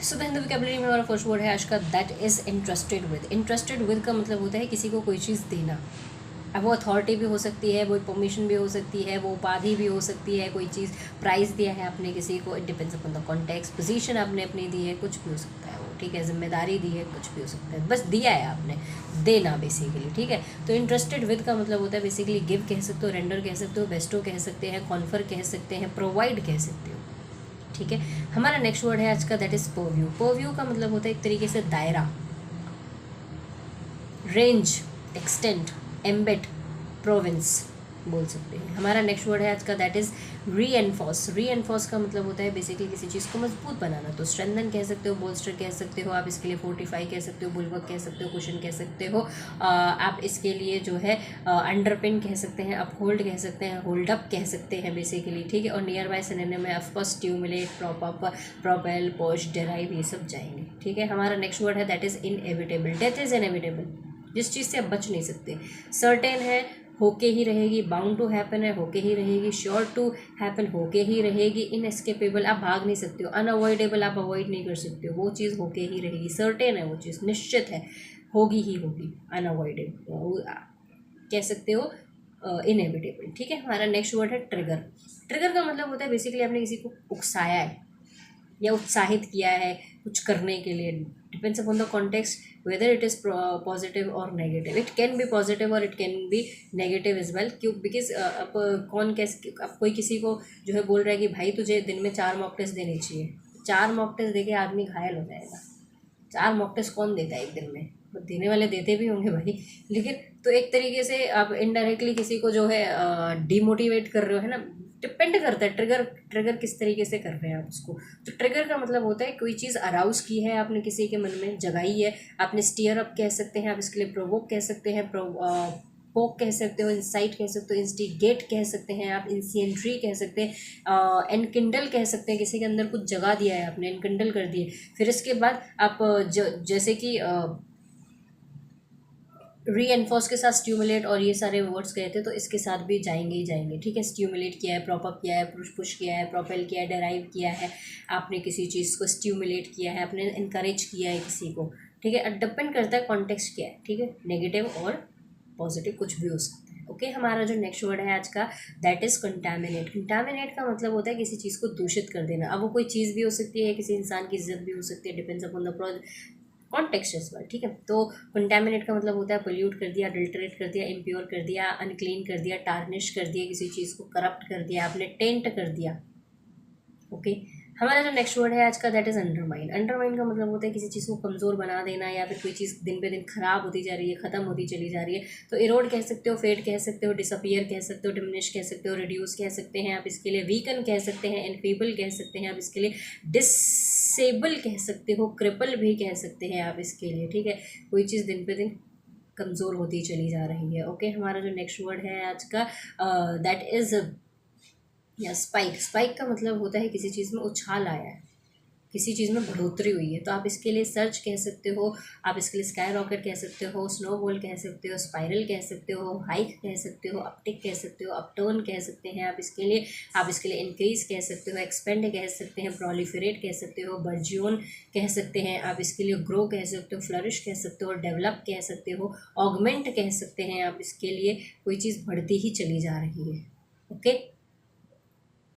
So the Hindi vocabulary में हमारा first word है आज का, that is interested with. Interested with का मतलब होता है किसी को कोई चीज़ देना। अब वो अथॉरिटी भी हो सकती है, वो परमिशन भी हो सकती है, वो उपाधि भी हो सकती है, कोई चीज़ प्राइज़ दिया है आपने किसी को, it depends upon the context, position आपने अपनी दी है, कुछ भी हो सकता है वो, ठीक है, जिम्मेदारी दी है, कुछ भी हो सकता है, बस दिया है आपने, देना बेसिकली, ठीक है। तो इंटरेस्टेड विद का मतलब होता है बेसिकली गिव कह सकते हो, रेंडर कह सकते हो, बेस्टो कह सकते हैं, कॉन्फर कह सकते हैं, प्रोवाइड कह सकते हो, ठीक है। हमारा नेक्स्ट वर्ड है आज का, दैट इज़ परव्यू। परव्यू का मतलब होता है एक तरीके से दायरा, रेंज, एक्सटेंट, एम्बेट, प्रोविंस बोल सकते हैं। हमारा नेक्स्ट वर्ड है आज का, दैट इज़ री एनफोर्स। री एनफोर्स का मतलब होता है बेसिकली किसी चीज़ को मजबूत बनाना। तो स्ट्रेंथन कह सकते हो, बोल्स्टर कह सकते हो, आप इसके लिए फोर्टिफाई कह सकते हो, बुलवर्क कह सकते हो, कुशन कह सकते हो, आप इसके लिए जो है अंडरपिन कह सकते हैं, अपहोल्ड कह सकते हैं, होल्ड अप कह सकते हैं बेसिकली, ठीक है। और नियर बाय सिनोनिम में of course stimulate, prop up, propel, push, derive, ये सब जाएंगे, ठीक है। हमारा नेक्स्ट वर्ड है that is inevitable. Death is inevitable, जिस चीज़ से आप बच नहीं सकते। सर्टेन है, होके ही रहेगी। बाउंड टू हैपन है, होके ही रहेगी। श्योर टू हैपन, होके ही रहेगी। इनएस्केपेबल, आप भाग नहीं सकते हो। अनअवॉइडेबल, आप अवॉइड नहीं कर सकते हो, वो चीज़ होके ही रहेगी। सर्टेन है, वो चीज़ निश्चित है, होगी ही होगी। अनअवॉइडेबल कह सकते हो, इनएविटेबल, ठीक है। हमारा नेक्स्ट वर्ड है ट्रिगर। ट्रिगर का मतलब होता है बेसिकली आपने किसी को उकसाया है या उत्साहित किया है कुछ करने के लिए। Depends upon the context whether it is positive और negative. It can be positive और it can be negative as well. क्यों? बिकॉज अब कौन कैसे, अब कोई किसी को जो है बोल रहा है कि भाई तुझे दिन में 4 मॉक टेस्ट देने चाहिए, 4 मॉक टेस्ट दे के आदमी घायल हो जाएगा। 4 मॉक टेस्ट कौन देता है एक दिन में? देने वाले देते भी होंगे भाई, लेकिन तो एक तरीके से आप इनडायरेक्टली किसी को जो है डिमोटिवेट कर रहे हो, है ना। डिपेंड करता है ट्रिगर किस तरीके से कर रहे हैं आप उसको। तो ट्रिगर का मतलब होता है कोई चीज़ अराउज की है आपने किसी के मन में, जगाई है आपने। स्टीयर अप कह सकते हैं आप इसके लिए, प्रोवोक कह सकते हैं, पोक कह सकते हो, इंसाइट कह सकते हो, इंस्टिगेट कह सकते हैं आप, इंसिएंट्री कह सकते हैं, एनकिंडल कह सकते हैं, किसी के अंदर कुछ जगा दिया है आपने, एनकिंडल कर दिए। फिर इसके बाद आप जैसे कि री एनफोर्स के साथ स्ट्यूमुलेट और ये सारे वर्ड्स गए थे, तो इसके साथ भी जाएंगे ही जाएंगे, ठीक है। स्ट्यूमुलेट किया है, प्रॉप अप किया है, पुश किया है, प्रोपेल किया है, डेराइव किया है, आपने किसी चीज़ को स्ट्यूमुलेट किया है, आपने इनकरेज किया है किसी को, ठीक है। अब डिपेंड करता है कॉन्टेक्स्ट क्या है, ठीक है। नेगेटिव और पॉजिटिव कुछ भी हो सकता है, ओके। हमारा जो नेक्स्ट वर्ड है आज का, दैट इज़ कंटामिनेट। कंटामिनेट का मतलब होता है किसी चीज़ को दूषित कर देना। अब वो कोई चीज़ भी हो सकती है, किसी इंसान की इज्जत भी हो सकती है, depends upon the context as well, ठीक है। तो कंटामिनेट का मतलब होता है पोल्यूट कर दिया, अडल्टरेट कर दिया, इम्प्योर कर दिया, अनक्लीन कर दिया, टार्निश कर दिया, किसी चीज़ को करप्ट कर दिया आपने, टेंट कर दिया, ओके। हमारा जो नेक्स्ट वर्ड है आज का, दैट इज़ अंडरमाइन। अंडरमाइन का मतलब होता है किसी चीज़ को कमज़ोर बना देना, या फिर कोई चीज़ दिन पे दिन खराब होती जा रही है, ख़त्म होती चली जा रही है। तो इरोड कह सकते हो, फेड कह सकते हो, डिसअपियर कह सकते हो, डिमिनिश कह सकते हो, रिड्यूस कह सकते हैं आप इसके लिए, वीकन कह सकते हैं, एनफेबल कह सकते हैं आप इसके लिए, डिसेबल कह सकते हो, क्रिपल भी कह सकते हैं आप इसके लिए, ठीक है। कोई चीज़ दिन पे दिन कमज़ोर होती चली जा रही है, ओके। हमारा जो नेक्स्ट वर्ड है आज का, दैट इज़ या स्पाइक। स्पाइक का मतलब होता है किसी चीज़ में उछाल आया है, किसी चीज़ में बढ़ोतरी हुई है। तो आप इसके लिए सर्च कह सकते हो, आप इसके लिए स्काई रॉकेट कह सकते हो, स्नोबॉल कह सकते हो, स्पाइरल कह सकते हो, हाइक कह सकते हो, अपटिक कह सकते हो, अपटर्न कह सकते हैं आप इसके लिए। आप इसके लिए इंक्रीज कह सकते हो, एक्सपेंड कह सकते हैं, प्रोलिफरेट कह सकते हो, बर्जियोन कह सकते हैं आप इसके लिए, ग्रो कह सकते हो, फ्लरिश कह सकते हो, डेवलप कह सकते हो, ऑगमेंट कह सकते हैं आप इसके लिए। कोई चीज़ बढ़ती ही चली जा रही है, ओके।